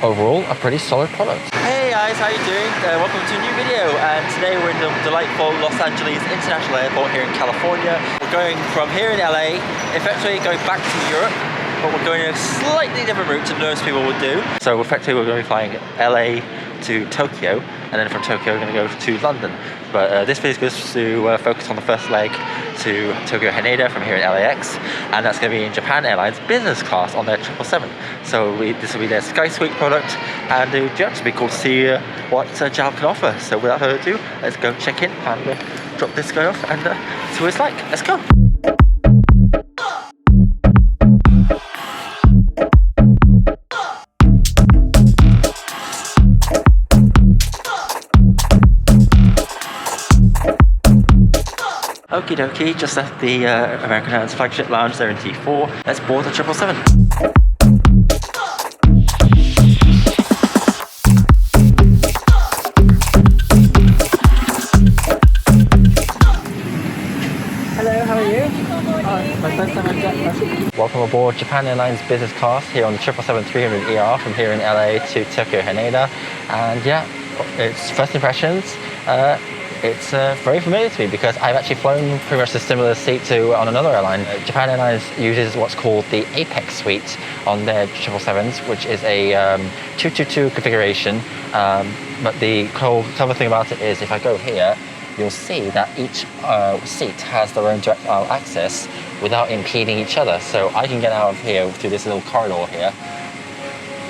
overall a pretty solid product. Hey guys, how you doing? Welcome to a new video, and today we're in the delightful Los Angeles International Airport here in California. We're going from here in LA, effectively going back to Europe, but we're going a slightly different route to most people would do. So effectively we're going to be flying LA to Tokyo, and then from Tokyo we're going to go to London. But this video is going to focus on the first leg to Tokyo Haneda from here in LAX, and that's going to be in Japan Airlines business class on their 777. So this will be their Sky Suite product, and it would just be cool to see what JAL can offer. So without further ado, let's go check in and drop this guy off and see what it's like. Let's go. Okie dokie, just left the American Airlines flagship lounge there in T4. Let's board the 777. Hello, how are you? Hi, my first time at Welcome aboard Japan Airlines business class here on the 777-300ER from here in LA to Tokyo Haneda. And yeah, it's first impressions. It's very familiar to me because I've actually flown pretty much a similar seat to on another airline. Japan Airlines uses what's called the Apex suite on their 777s, which is a 222 configuration. But the cool clever thing about it is if I go here, you'll see that each seat has their own direct aisle access without impeding each other. So I can get out of here through this little corridor here,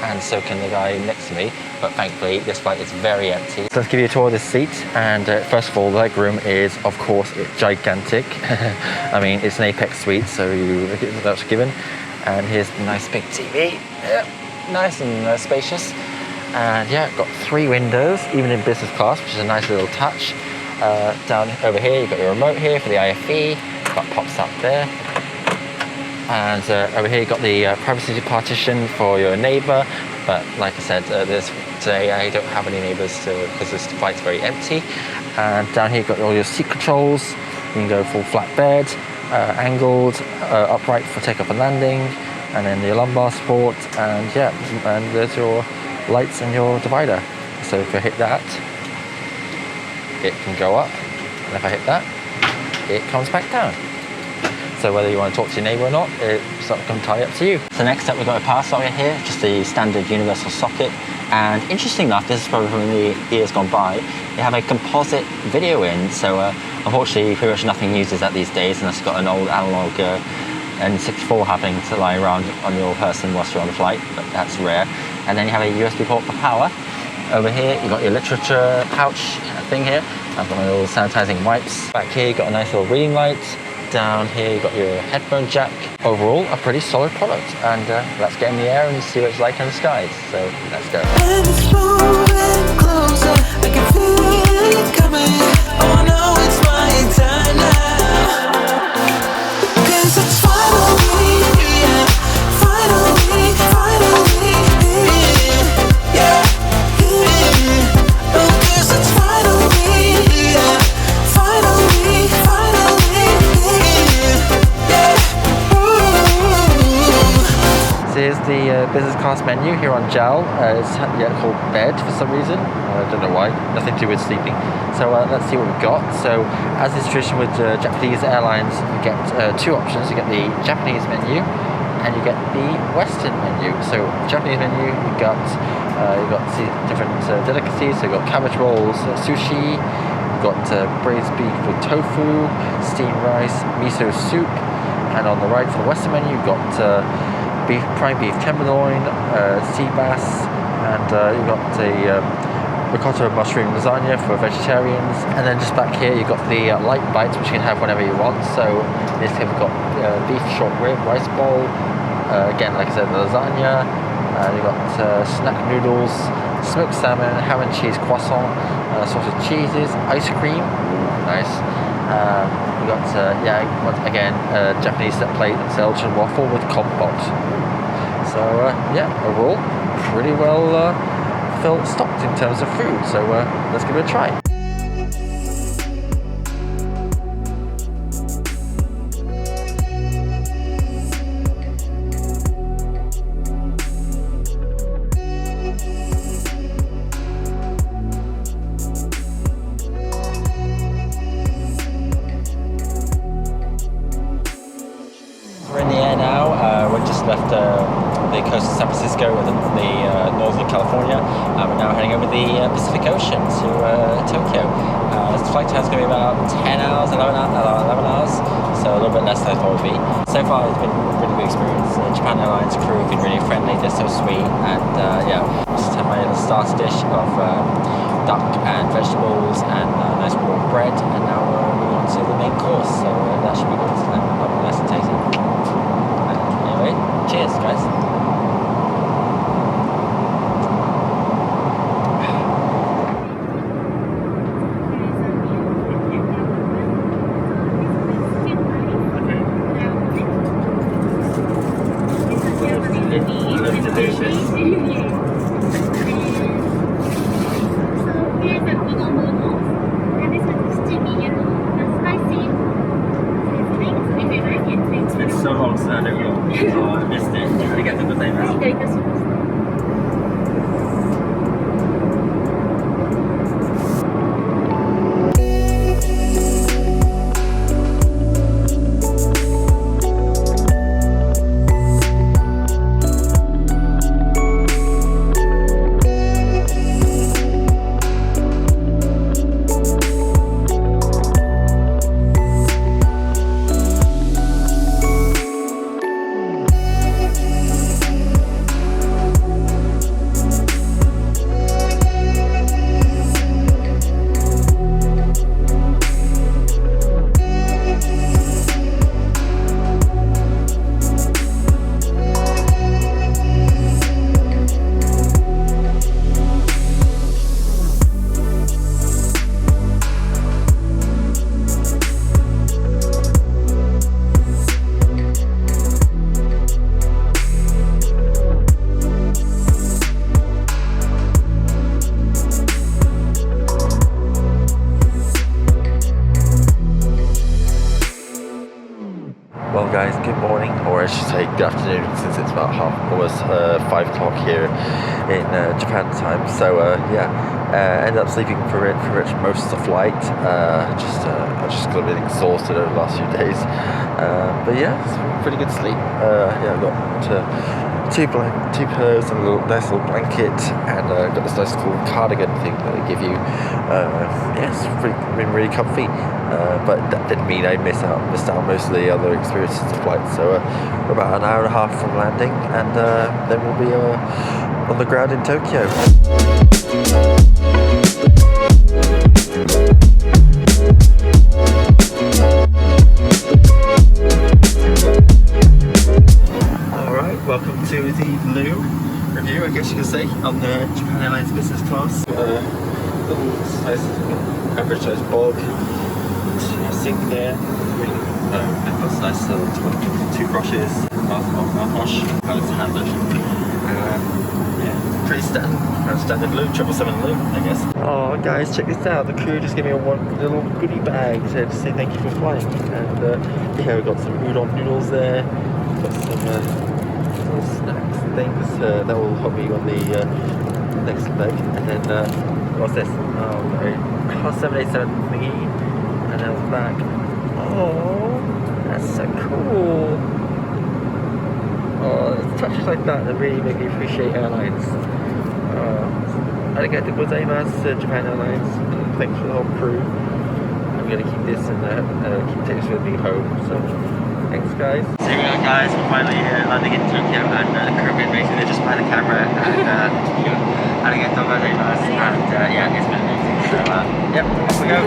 and so can the guy next to me, but thankfully this flight is very empty. So let's give you a tour of this seat, and first of all, the leg room is, of course, it's gigantic. I mean, it's an Apex suite, so that's given. And here's the nice big TV, nice and spacious. And yeah, got 3 windows, even in business class, which is a nice little touch. Down over here, you've got your remote here for the IFE, that pops up there. And over here you've got the privacy partition for your neighbour, but like I said, today I don't have any neighbours because this flight's very empty. And down here you've got all your seat controls. You can go full flat bed, angled, upright for takeoff and landing, and then the lumbar support, and yeah, and there's your lights and your divider. So if I hit that, it can go up, and if I hit that, it comes back down. So whether you want to talk to your neighbour or not, it's entirely up to you. So next up we've got a power socket here, just the standard universal socket. And interesting enough, this is probably from the years gone by, they have a composite video in. So unfortunately pretty much nothing uses that these days unless you've got an old analog N64 happening to lie around on your person whilst you're on the flight, but that's rare. And then you have a USB port for power. Over here you've got your literature pouch thing here. I've got my little sanitizing wipes. Back here you've got a nice little reading light. Down here you've got your headphone jack. Overall, a pretty solid product. And let's get in the air and see what it's like in the skies. So let's go. And it's moving closer, I can feel it coming. Oh no, it's my time now. 'Cause it's finally, yeah, finally, yeah, yeah. Oh, 'cause it's finally, yeah, finally, yeah. So here's the business class menu here on JAL. It's called bed for some reason. I don't know why. Nothing to do with sleeping. So let's see what we've got. So as is tradition with Japanese airlines, you get 2 options. You get the Japanese menu and you get the Western menu. So Japanese menu, you've got different delicacies. So you've got cabbage rolls, sushi. You've got braised beef with tofu, steamed rice, miso soup. And on the right for the Western menu, you've got prime beef tenderloin, sea bass, and you've got a ricotta mushroom lasagna for vegetarians. And then just back here you've got the light bites, which you can have whenever you want. So this here we've got beef short rib, rice bowl, again like I said, the lasagna. You've got snack noodles, smoked salmon, ham and cheese croissant, sausage cheeses, ice cream, nice. We got once again Japanese set plate, Belgian waffle with compote. So yeah, overall pretty well stocked in terms of food. So let's give it a try. California. We're now heading over the Pacific Ocean to Tokyo. This flight time is going to be about 10 hours, 11 hours, so a little bit less than I thought it would be. So far it's been a really good experience. Japan Airlines crew have been really friendly, they're so sweet, and yeah, just had my little starter dish of duck and vegetables and nice warm bread, and now we're moving on to the main course, so that should be good, nice and tasty. Anyway, cheers guys. It's so hot, so I missed it. Arigatou gozaimasu. Well guys, good morning, or I should say good afternoon, since it's about almost 5 o'clock here in Japan time. So ended up sleeping for most of the flight. I just got a bit exhausted over the last few days. But yeah, it's pretty good sleep. I got two pillows and a nice little blanket, and got this nice cool cardigan thing that they give you. It's been really comfy. But that didn't mean I missed out most of the other experiences of the flight. So we're about an hour and a half from landing, and then we'll be on the ground in Tokyo. Alright, welcome to the Loo review, I guess you could say, on the Japan Airlines business class. Little nice average size bog. Sink there, that's nice little toothbrushes, mouthwash, how it's handled. Pretty standard Loo, 777 Loo, I guess. Oh guys, check this out, the crew just gave me a one little goodie bag to say thank you for flying. And yeah, we've got some udon noodles there, got some little snacks and things that will help me on the next leg. And then, what's this? Oh, very 787 thingy. And I was back. Oh, that's so cool. Oh, touches like that really make me appreciate airlines. Arigatou gozaimasu, Japan Airlines. Thanks for the whole crew. I'm gonna keep this and keep taking this with me home. So, thanks guys. So here we are guys, we're finally landing in Tokyo, and the crew been basically they're just by the camera, and arigatou gozaimasu, and yeah, it's been amazing. So yep, off we go.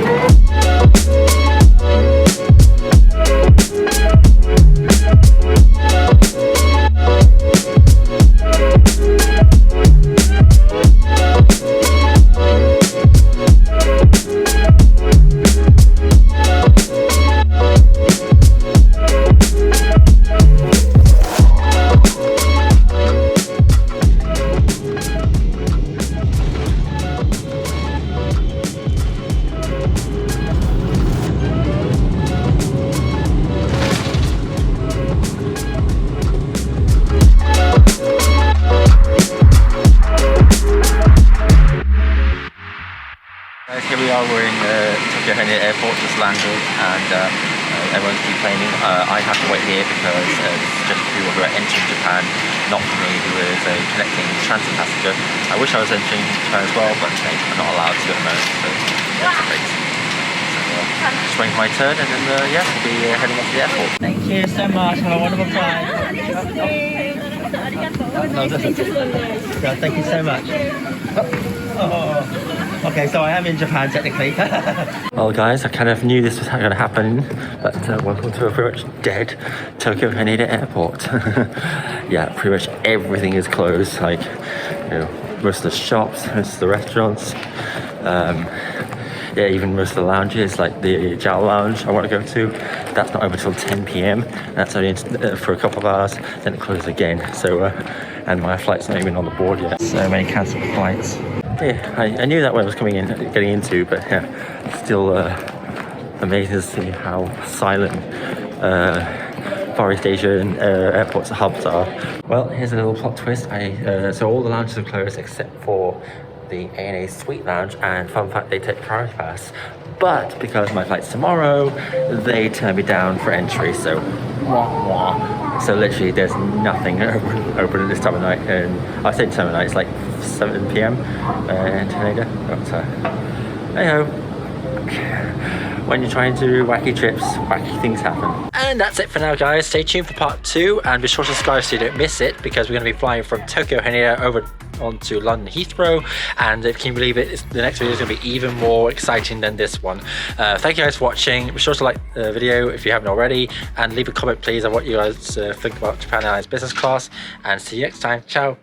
Here we are, we're in Tokyo Haneda Airport, just landed, and everyone's complaining. I have to wait here because it's just people who are entering Japan, not for me who is a connecting transit passenger. I wish I was entering Japan as well, but I'm not allowed to at the moment, so that's great. Just waiting for my turn, and then yeah, we'll be heading off to the airport. Thank you so much. Have a wonderful time. Thank you so much. Okay, so I am in Japan technically. Well, guys, I kind of knew this was going to happen, but welcome to a pretty much dead Tokyo Haneda airport. Yeah, pretty much everything is closed. Like, you know, most of the shops, most of the restaurants. Yeah, even most of the lounges, like the JAL lounge I want to go to, that's not open until 10 p.m. That's only for a couple of hours, then it closes again. So, and my flight's not even on the board yet. So many cancelled flights. Yeah, I knew that when I was getting into, but yeah, still amazing to see how silent Far East Asian airports hubs are. Well, here's a little plot twist. So all the lounges are closed except for the ANA Suite Lounge, and fun fact, they take priority pass. But because my flight's tomorrow, they turn me down for entry. So, so literally, there's nothing open at this time of night. And I say time of night, it's like 7 p.m. in Haneda. But hey ho. When you're trying to do wacky trips, wacky things happen. And that's it for now, guys. Stay tuned for part 2, and be sure to subscribe so you don't miss it, because we're going to be flying from Tokyo Haneda over onto London Heathrow, and if you can believe it, the next video is going to be even more exciting than this one. Thank you guys for watching. Be sure to like the video if you haven't already, and leave a comment please on what you guys think about Japan Airlines business class, and see you next time. Ciao.